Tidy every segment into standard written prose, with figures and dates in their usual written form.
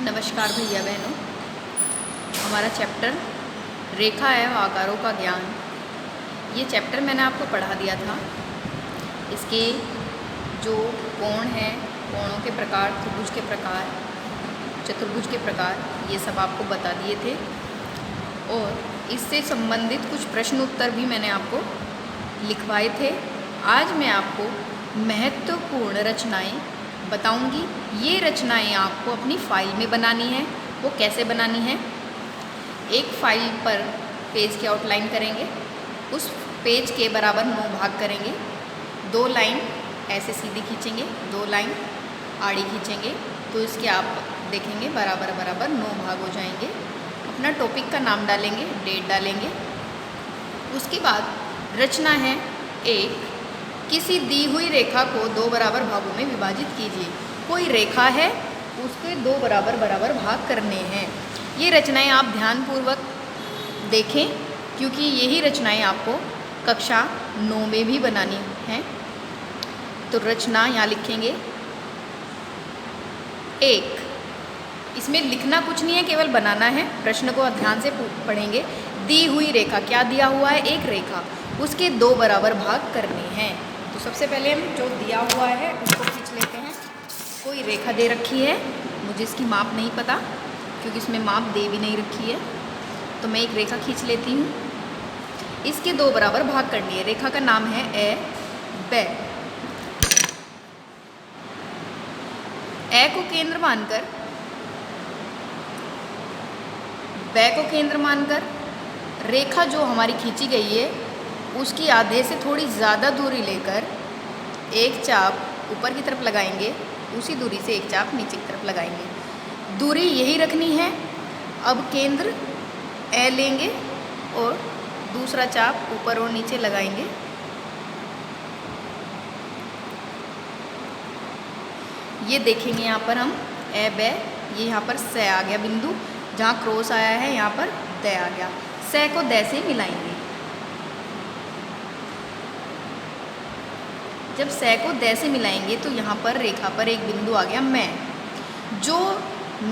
नमस्कार भैया बहनों। हमारा चैप्टर रेखा एवं आकारों का ज्ञान, ये चैप्टर मैंने आपको पढ़ा दिया था। इसके जो कोण हैं, कोणों के प्रकार, त्रिभुज के प्रकार, चतुर्भुज के प्रकार, ये सब आपको बता दिए थे। और इससे संबंधित कुछ प्रश्न उत्तर भी मैंने आपको लिखवाए थे। आज मैं आपको महत्वपूर्ण रचनाएं बताऊंगी। ये रचनाएं आपको अपनी फाइल में बनानी है। वो कैसे बनानी है? एक फाइल पर पेज की आउटलाइन करेंगे, उस पेज के बराबर 9 भाग करेंगे। 2 लाइन ऐसे सीधी खींचेंगे, 2 लाइन आड़ी खींचेंगे, तो इसके आप देखेंगे बराबर बराबर 9 भाग हो जाएंगे। अपना टॉपिक का नाम डालेंगे, डेट डालेंगे। उसके बाद रचना है एक, किसी दी हुई रेखा को 2 बराबर भागों में विभाजित कीजिए। कोई रेखा है, उसके 2 बराबर बराबर भाग करने हैं। ये रचनाएं आप ध्यानपूर्वक देखें, क्योंकि यही रचनाएं आपको कक्षा 9 में भी बनानी हैं। तो रचना यहाँ लिखेंगे एक। इसमें लिखना कुछ नहीं है, केवल बनाना है। प्रश्न को ध्यान से पढ़ेंगे। दी हुई रेखा, क्या दिया हुआ है? एक रेखा, उसके 2 बराबर भाग करने हैं। तो सबसे पहले हम जो दिया हुआ है उसको खींच लेते हैं। कोई रेखा दे रखी है, मुझे इसकी माप नहीं पता क्योंकि इसमें माप दे भी नहीं रखी है। तो मैं एक रेखा खींच लेती हूँ। इसके 2 बराबर भाग करनी है। रेखा का नाम है ए ब। ए को केंद्र मानकर, ब को केंद्र मानकर रेखा जो हमारी खींची गई है उसकी आधे से थोड़ी ज़्यादा दूरी लेकर एक चाप ऊपर की तरफ लगाएंगे, उसी दूरी से एक चाप नीचे की तरफ लगाएंगे। दूरी यही रखनी है। अब केंद्र ए लेंगे और दूसरा चाप ऊपर और नीचे लगाएंगे। ये देखेंगे यहाँ पर हम ए ब, ये यहाँ पर स आ गया बिंदु, जहाँ क्रॉस आया है यहाँ पर द आ गया। स को द से मिलाएंगे। जब स को द से मिलाएंगे तो यहाँ पर रेखा पर एक बिंदु आ गया मैं। जो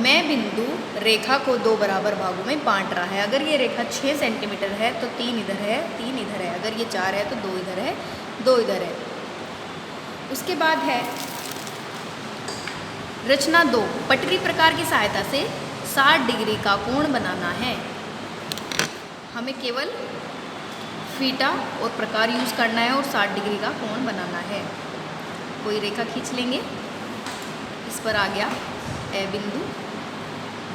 मैं बिंदु रेखा को 2 बराबर भागों में बांट रहा है। अगर ये रेखा 6 सेंटीमीटर है तो 3 इधर है, 3 इधर है। अगर ये 4 है तो 2 इधर है, 2 इधर है। उसके बाद है रचना 2, पटरी प्रकार की सहायता से 60 डिग्री का कोण बनाना है। हमें केवल फीटा और प्रकार यूज़ करना है और 60 डिग्री का कोण बनाना है। कोई रेखा खींच लेंगे। इस पर आ गया ए बिंदु,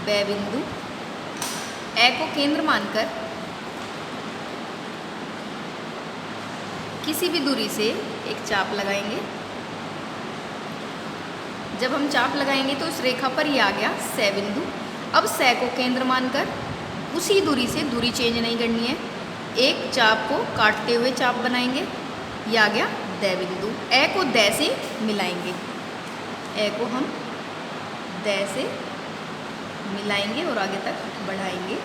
ब बिंदु। ए को केंद्र मानकर किसी भी दूरी से एक चाप लगाएंगे। जब हम चाप लगाएंगे तो उस रेखा पर ये आ गया स बिंदु। अब स को केंद्र मानकर उसी दूरी से, दूरी चेंज नहीं करनी है, एक चाप को काटते हुए चाप बनाएंगे। ये आ गया द बिंदु। ए को द से मिलाएंगे। ए को हम द से मिलाएंगे और आगे तक बढ़ाएंगे।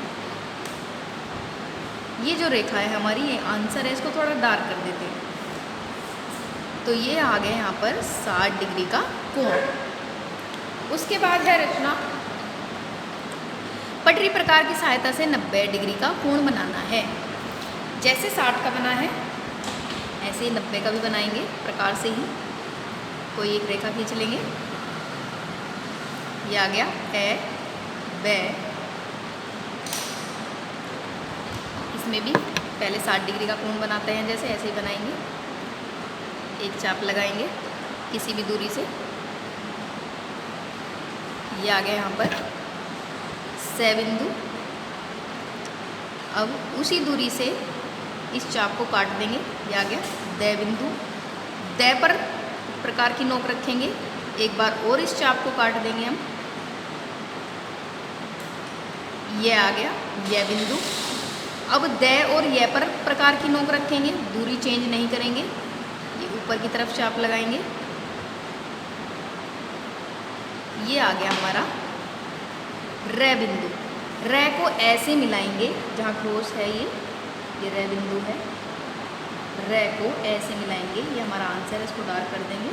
ये जो रेखा है हमारी, ये आंसर है। इसको थोड़ा डार्क कर देते हैं। तो ये आ गया यहाँ पर 60 डिग्री का कोण। उसके बाद है रचना, पटरी प्रकार की सहायता से 90 डिग्री का कोण बनाना है। जैसे 60 का बना है ऐसे ही 90 का भी बनाएंगे, प्रकार से ही। कोई एक रेखा खींच लेंगे। ये आ गया ए ब। इसमें भी पहले 60 डिग्री का कोण बनाते हैं, जैसे ऐसे ही बनाएंगे। एक चाप लगाएंगे किसी भी दूरी से। ये आ गया यहाँ पर स बिंदु। अब उसी दूरी से इस चाप को काट देंगे। ये आ गया द बिंदु। द पर प्रकार की नोक रखेंगे। एक बार और इस चाप को काट देंगे हम। ये आ गया यह बिंदु। अब द और य पर प्रकार की नोक रखेंगे, दूरी चेंज नहीं करेंगे। ये ऊपर की तरफ चाप लगाएंगे। ये आ गया हमारा र बिंदु। र को ऐसे मिलाएंगे, जहाँ क्रॉस है ये र बिंदु है। र को ऐसे मिलाएंगे। ये हमारा आंसर है। इसको डार्क कर देंगे।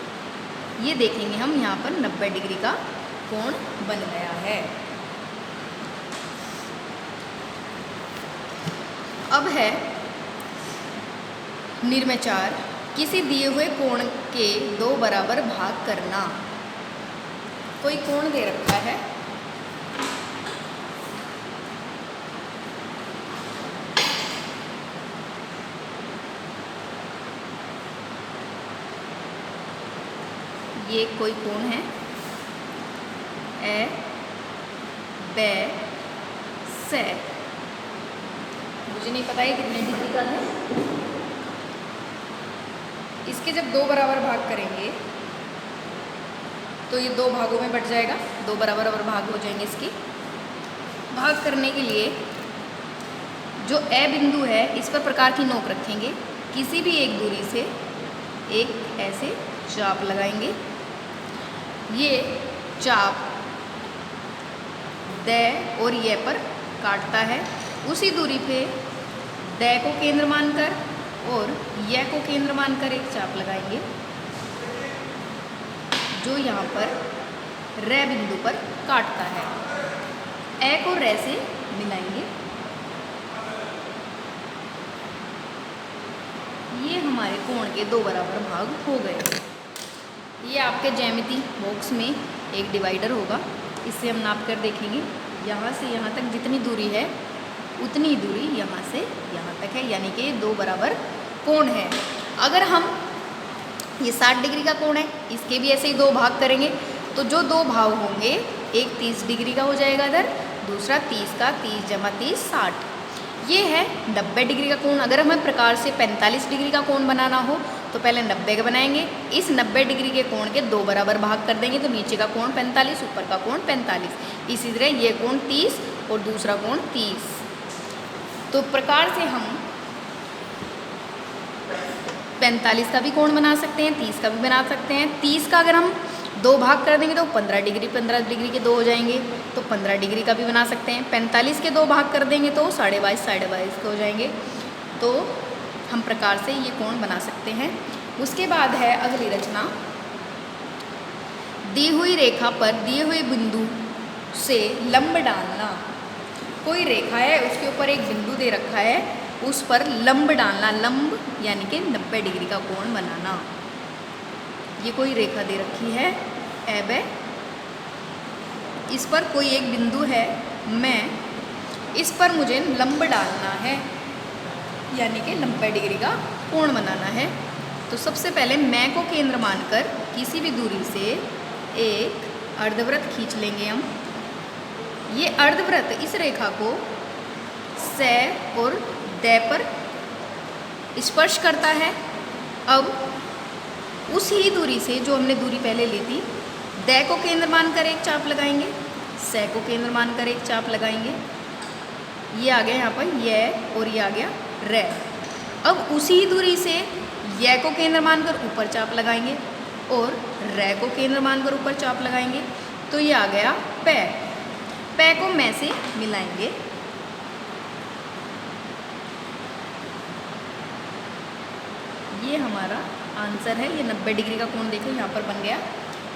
ये देखेंगे हम यहाँ पर 90 डिग्री का कोण बन गया है। अब है निर्णय 4, किसी दिए हुए कोण के 2 बराबर भाग करना। कोई कोण दे रखा है, ये कोई कोण है ए बे से, मुझे नहीं पता ये कितने डिग्री का है। इसके जब 2 बराबर भाग करेंगे तो ये 2 भागों में बट जाएगा, 2 बराबर भाग हो जाएंगे। इसकी भाग करने के लिए जो ए बिंदु है इस पर प्रकार की नोक रखेंगे, किसी भी एक दूरी से एक ऐसे चाप लगाएंगे। ये चाप द और ये पर काटता है, उसी दूरी पे द को केंद्र मानकर और य को केंद्र मानकर एक चाप लगाएंगे, जो यहाँ पर रे बिंदु पर काटता है। ए को रे से मिलाएंगे। ये हमारे कोण के 2 बराबर भाग हो गए। ये आपके ज्यामिति बॉक्स में एक डिवाइडर होगा, इससे हम नाप कर देखेंगे। यहाँ से यहाँ तक जितनी दूरी है उतनी दूरी यहाँ से यहाँ तक है, यानी कि 2 बराबर कोण है। अगर हम ये 60 डिग्री का कोण है, इसके भी ऐसे ही 2 भाग करेंगे तो जो 2 भाग होंगे, एक 30 डिग्री का हो जाएगा इधर, दूसरा 30 का, 30 जमा 30 60। ये है 90 डिग्री का कोण। अगर हमें प्रकार से 45 डिग्री का कोण बनाना हो तो पहले 90 का बनाएंगे, इस 90 डिग्री के कोण के 2 बराबर भाग कर देंगे तो नीचे का कोण 45, ऊपर का कोण 45। इसी तरह ये कोण 30 और दूसरा कोण 30। तो प्रकार से हम 45 का भी कोण बना सकते हैं, 30 का भी बना सकते हैं। 30 का अगर हम 2 भाग कर देंगे तो 15 डिग्री के 2 हो जाएंगे, तो 15 डिग्री का भी बना सकते हैं। 45 के 2 भाग कर देंगे तो 22.5 के हो जाएंगे। तो हम प्रकार से ये कोण बना सकते हैं। उसके बाद है अगली रचना, दी हुई रेखा पर दिए हुए बिंदु से लंब डालना। कोई रेखा है, उसके ऊपर एक बिंदु दे रखा है, उस पर लंब डालना। लंब यानी कि 90 डिग्री का कोण बनाना। ये कोई रेखा दे रखी है एब, इस पर कोई एक बिंदु है, मैं इस पर मुझे लंब डालना है, यानी कि 90 डिग्री का कोण बनाना है। तो सबसे पहले मैं को केंद्र मानकर किसी भी दूरी से एक अर्धवृत्त खींच लेंगे हम। ये अर्धवृत्त इस रेखा को से और द पर स्पर्श करता है। अब उसी दूरी से, जो हमने दूरी पहले ली थी, द को केंद्र मानकर एक चाप लगाएंगे, से को केंद्र मानकर एक चाप लगाएंगे। ये आ गया यहाँ पर ये और ये आ गया रे। अब उसी दूरी से ये को केंद्र मानकर ऊपर चाप लगाएंगे और रे को केंद्र मानकर ऊपर चाप लगाएंगे, तो ये आ गया पै। पै को मैं से मिलाएंगे। ये हमारा आंसर है। ये 90 डिग्री का कोण देखो यहाँ पर बन गया,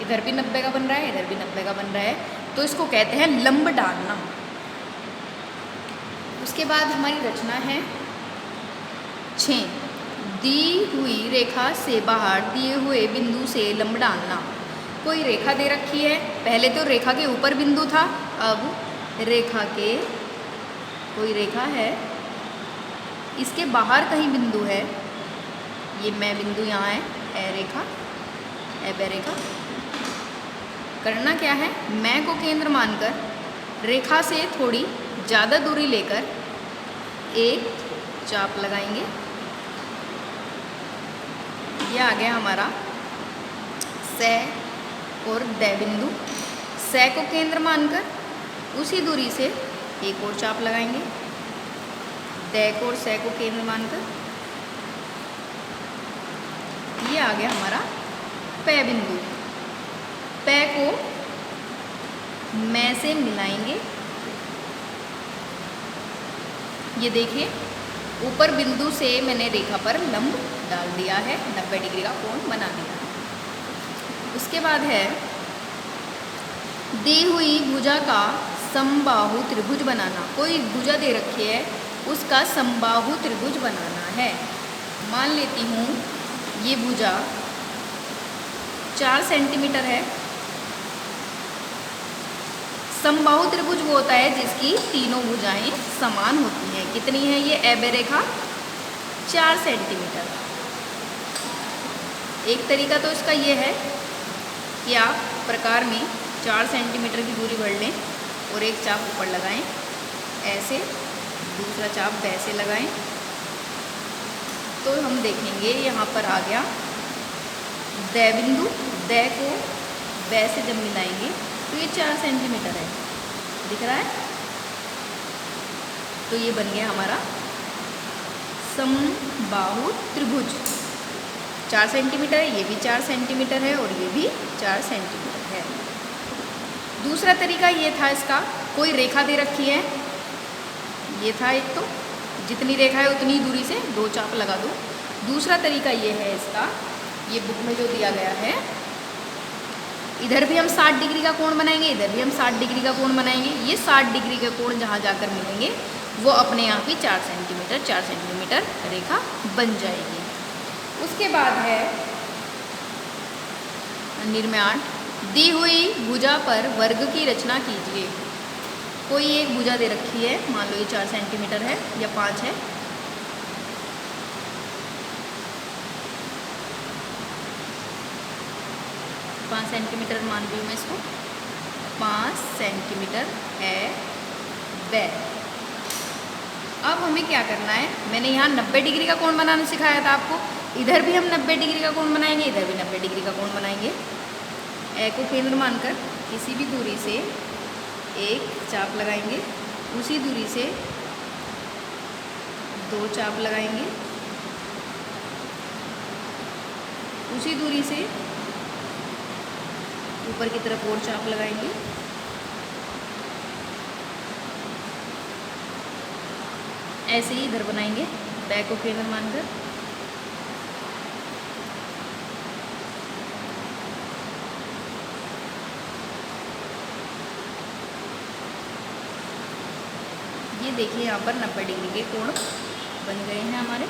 इधर भी 90 का बन रहा है, इधर भी 90 का बन रहा है, तो इसको कहते हैं लंब डालना। उसके बाद हमारी रचना है 6, दी हुई रेखा से बाहर दिए हुए बिंदु से लंब डालना। कोई रेखा दे रखी है, पहले तो रेखा के ऊपर बिंदु था, अब रेखा के कोई रेखा है, इसके बाहर कहीं बिंदु है। ये मैं बिंदु यहाँ है, ए रेखा, ए बे रेखा। करना क्या है, मैं को केंद्र मानकर रेखा से थोड़ी ज़्यादा दूरी लेकर एक चाप लगाएंगे। ये आ गया हमारा से और द बिंदु। से को केंद्र मानकर उसी दूरी से एक और चाप लगाएंगे, द को और से को केंद्र मानकर। ये आ गया हमारा पै बिंदु। पै को मैं से मिलाएंगे। ये देखिए, ऊपर बिंदु से मैंने रेखा पर लंब डाल दिया है, 90 डिग्री का कोण बना दिया। उसके बाद है दी हुई भुजा का समबाहु त्रिभुज बनाना। कोई भुजा दे रखी है, उसका समबाहु त्रिभुज बनाना है। मान लेती हूँ ये भुजा 4 सेंटीमीटर है। समबाहु त्रिभुज वो होता है जिसकी तीनों भुजाएं समान होती हैं। कितनी है ये AB रेखा? 4 सेंटीमीटर। एक तरीका तो इसका ये है कि आप प्रकार में 4 सेंटीमीटर की दूरी बढ़ लें और एक चाप ऊपर लगाएं, ऐसे, दूसरा चाप वैसे लगाएं, तो हम देखेंगे यहाँ पर आ गया द बिंदु। द को ब से जब मिलाएंगे तो ये 4 सेंटीमीटर है, दिख रहा है। तो ये बन गया हमारा समबाहु त्रिभुज। 4 सेंटीमीटर है, ये भी 4 सेंटीमीटर है और ये भी 4 सेंटीमीटर है। दूसरा तरीका ये था इसका, कोई रेखा दे रखी है, ये था एक, तो जितनी रेखा है उतनी दूरी से 2 चाप लगा दो। दूसरा तरीका ये है इसका, ये बुक में जो दिया गया है, इधर भी हम 60 डिग्री का कोण बनाएंगे, इधर भी हम 60 डिग्री का कोण बनाएंगे। ये 60 डिग्री के कोण जहाँ जाकर मिलेंगे वो अपने आप ही 4 सेंटीमीटर रेखा बन जाएगी। उसके बाद है निर्णय 8, दी हुई भुजा पर वर्ग की रचना कीजिए। कोई एक भुजा दे रखी है, मान लो ये 4 सेंटीमीटर है या 5 है। पाँच सेंटीमीटर मान रही हूँ मैं इसको, 5 सेंटीमीटर है ब। अब हमें क्या करना है, मैंने यहाँ 90 डिग्री का कोण बनाना सिखाया था आपको। इधर भी हम 90 डिग्री का कोण बनाएंगे, इधर भी 90 डिग्री का कोण बनाएंगे। ए को केंद्र मानकर किसी भी दूरी से एक चाप लगाएंगे, उसी दूरी से 2 चाप लगाएंगे, उसी दूरी से ऊपर की तरफ और चाप लगाएंगे। ऐसे ही इधर बनाएंगे, बैक को केंद्र मानकर। ये देखिए यहाँ पर 90 डिग्री के कोण बन गए हैं हमारे।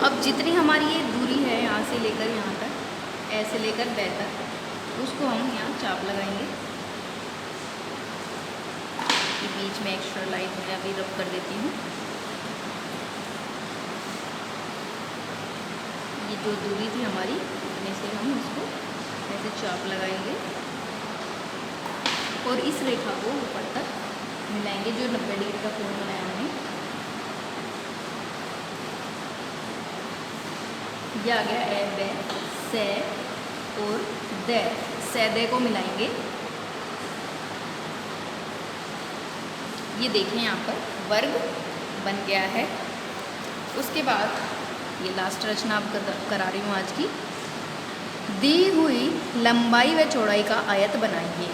अब जितनी हमारी ये दूरी है यहाँ से लेकर यहाँ तक, ऐसे लेकर ब तक, उसको हम यहाँ चाप लगाएंगे। ये बीच में एक्स्ट्रा लाइन मैं अभी रब कर देती हूँ। ये जो दूरी थी हमारी, इसमें से हम इसको ऐसे चाप लगाएंगे और इस रेखा को ऊपर तक मिलाएंगे, जो 90 डिग्री का कोण बनाया हमने। ये आ गया ए ब से और द, से द को मिलाएंगे। ये देखें यहाँ पर वर्ग बन गया है। उसके बाद ये लास्ट रचना आप करा रही हूँ आज की। दी हुई लंबाई व चौड़ाई का आयत बनाइए।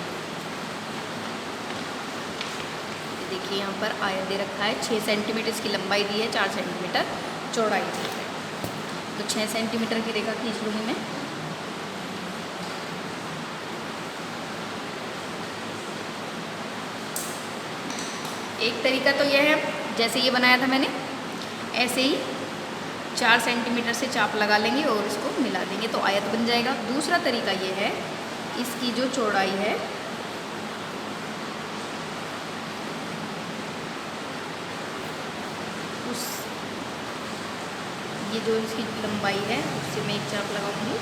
देखिए यहाँ पर आयत दे रखा है, 6 सेंटीमीटर इसकी लंबाई दी है, 4 सेंटीमीटर चौड़ाई दी है। तो 6 सेंटीमीटर की रेखा खींच लूँगी मैं। एक तरीका तो यह है, जैसे ये बनाया था मैंने, ऐसे ही 4 सेंटीमीटर से चाप लगा लेंगे और इसको मिला देंगे तो आयत बन जाएगा। दूसरा तरीका ये है, इसकी जो चौड़ाई है उस, ये जो इसकी लंबाई है उससे मैं एक चाप लगाऊंगी।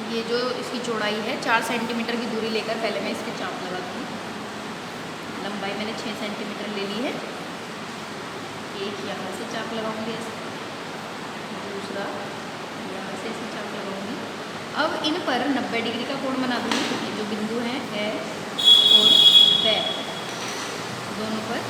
ये जो इसकी चौड़ाई है 4 सेंटीमीटर की दूरी लेकर पहले मैं इसके चाप लगा दूँगी। लंबाई मैंने 6 सेंटीमीटर ले ली है। एक यहाँ से चाप लगाऊंगी ऐसे, दूसरा यहाँ से ऐसे चाप लगाऊंगी। अब इन पर 90 डिग्री का कोण बना दूँगी। ये जो बिंदु हैं ए और ब, दोनों पर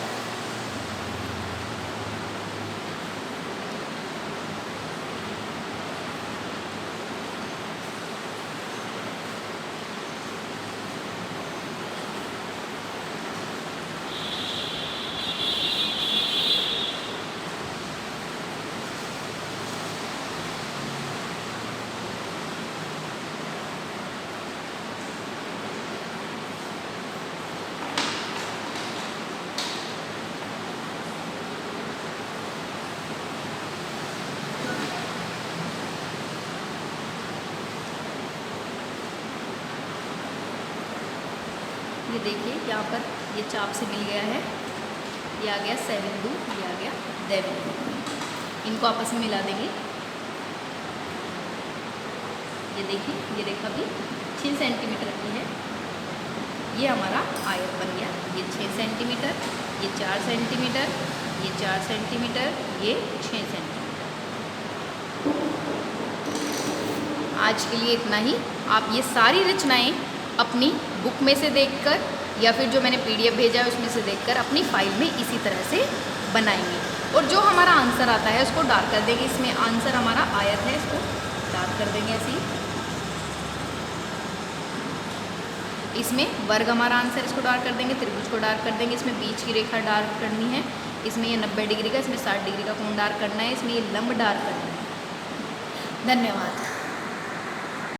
ये देखिए यहाँ पर ये चाप से मिल गया है, ये आ गया स बिंदु, ये आ गया द बिंदु। इनको आपस में मिला देंगे। ये देखिए ये रेखा भी 6 सेंटीमीटर की है। ये हमारा आयत बन गया। ये 6 सेंटीमीटर, ये 4 सेंटीमीटर, ये 4 सेंटीमीटर, ये 6 सेंटीमीटर। आज के लिए इतना ही। आप ये सारी रचनाएं अपनी बुक में से देखकर या फिर जो मैंने PDF भेजा है उसमें से देखकर अपनी फाइल में इसी तरह से बनाएंगे। और जो हमारा आंसर आता है उसको डार्क कर देंगे। इसमें आंसर हमारा आयत है, इसको डार्क कर देंगे ऐसे ही। इसमें वर्ग हमारा आंसर, इसको डार्क कर देंगे। त्रिभुज को डार्क कर देंगे। इसमें बीच की रेखा डार्क करनी है। इसमें ये 90 डिग्री का, इसमें 60 डिग्री का कोण डार्क करना है। इसमें ये लंब डार्क करना है। धन्यवाद।